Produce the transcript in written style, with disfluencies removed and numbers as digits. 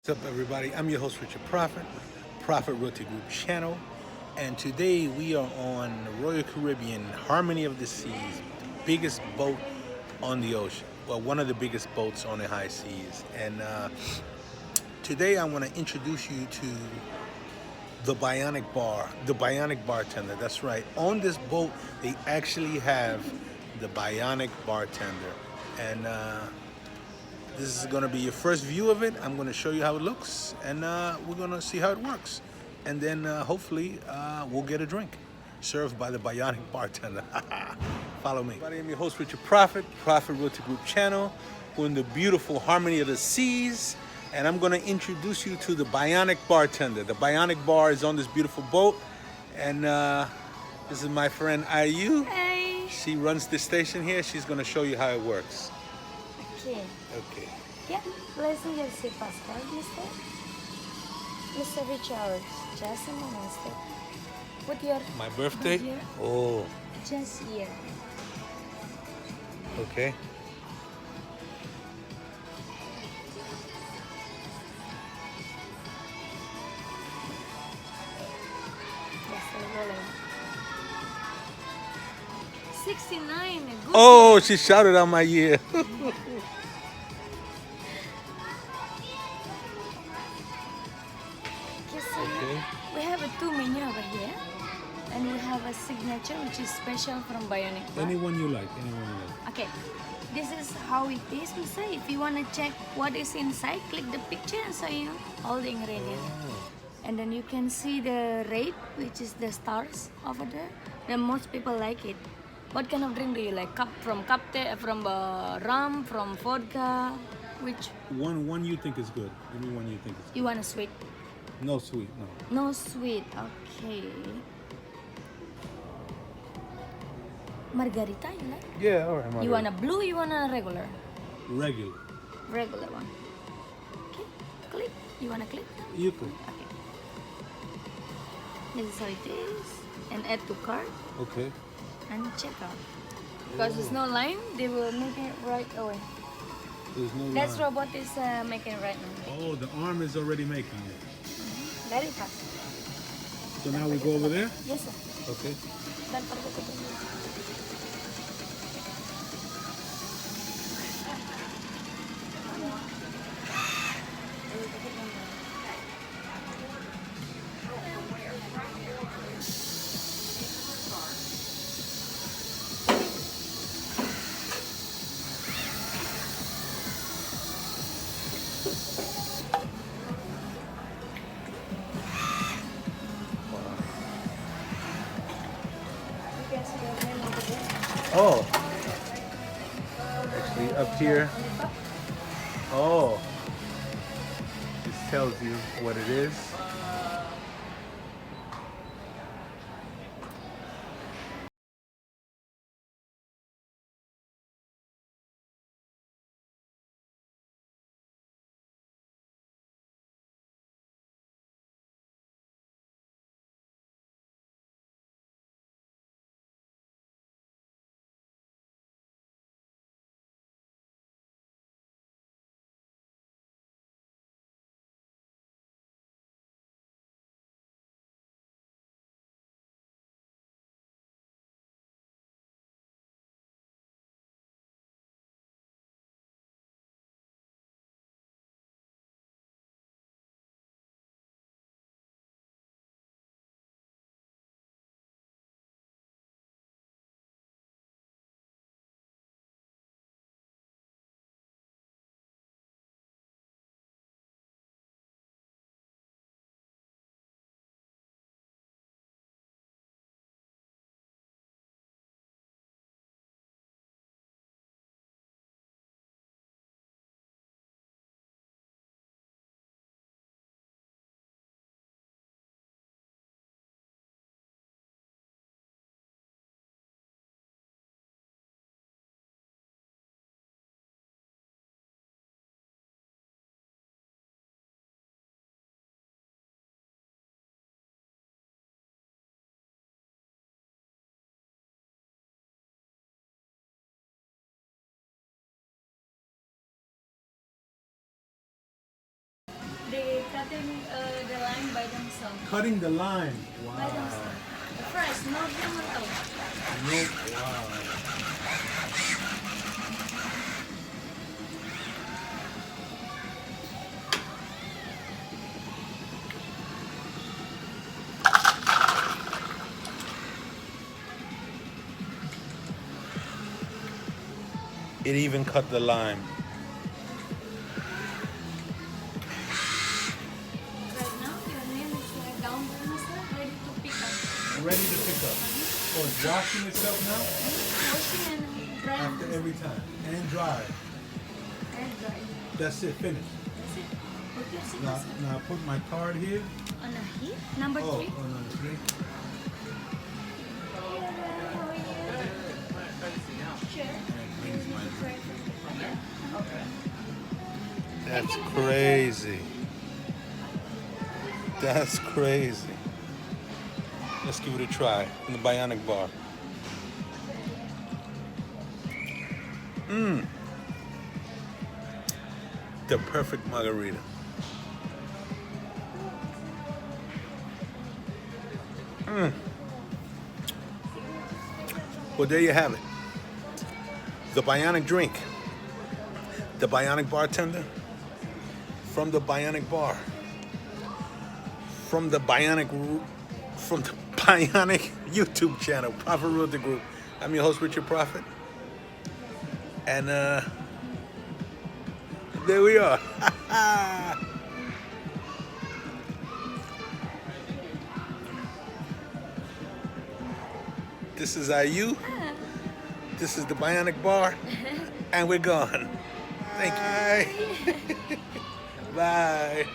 What's up, everybody? I'm your host, Richard Prophet, Prophet Rolex Group channel, and today we are on the Royal Caribbean, Harmony of the Seas, biggest boat on the ocean. Well, one of the biggest boats on the high seas. And today I want to introduce you to the Bionic Bartender. That's right. On this boat, they actually have the Bionic Bartender, and this is going to be your first view of it. I'm going to show you how it looks, and we're going to see how it works. And then hopefully we'll get a drink served by the Bionic Bartender. Follow me. I'm your host, Richard Prophet, Prophet Rolex Group channel. We're in the beautiful Harmony of the Seas, and I'm going to introduce you to the Bionic Bartender. The Bionic Bar is on this beautiful boat, and this is my friend Ayu. Hey. She runs the station here. She's going to show you how it works. Okay. Okay. Yeah, blessing your si Pascal, Mr. Richard. Just a moment, Mr. Put your My birthday? here. Oh, Just here. okay. Yes, rolling. 69. Good. Oh, she shouted out my year. You see, Okay. we have a two menu over here, and we have a signature which is special from Bionic Bar. Anyone you like, anyone you like. Okay, this is how it is, Mr. If you want to check what is inside, click the picture and show you all the ingredients. And then you can see the rate, which is the stars over there. Then most people like it. What kind of drink do you like? From rum, from vodka, which One you think is good. Any one you think is you want a sweet? good. No sweet, no. No sweet. Okay. Margarita, you like? Yeah, all right. You want a blue? You want a regular? regular? Regular one. Okay. Click. You want to click? You could. Okay. This is how it is. And add to cart Okay. and check out. Because there's no line, they will make it right away. There's no That's line. Robot is making right now. Oh, the arm is already making it. Very fast. So now we go over there. Yes, sir. Okay. Dan pergi ke sini. You can see your name over there. Oh. Actually, up here. Oh. This tells you what it is. cutting the line by themselves. Cutting the line. By Wow. themselves. Fresh, no chemical. Nope. Wow. It even cut the lime. Right now, your nail is down by myself, ready to pick up. Ready to pick up. Oh, it's washing itself now? Washing and drying. After every time. And dry. And dry. That's it, finished. That's it. Put your Now, signature now put my card here. on a heat. Number Oh, 3. oh, number 3. That's crazy. That's crazy. Let's give it a try in the Bionic bar. The perfect margarita. Well, there you have it. The Bionic drink. The Bionic Bartender. From the Bionic bar. From the Bionic YouTube channel, Prophet Realty Group. I'm your host, Richard Prophet. And there we are. This is IU. This is the Bionic bar. And we're gone. Thank you. Bye. Bye.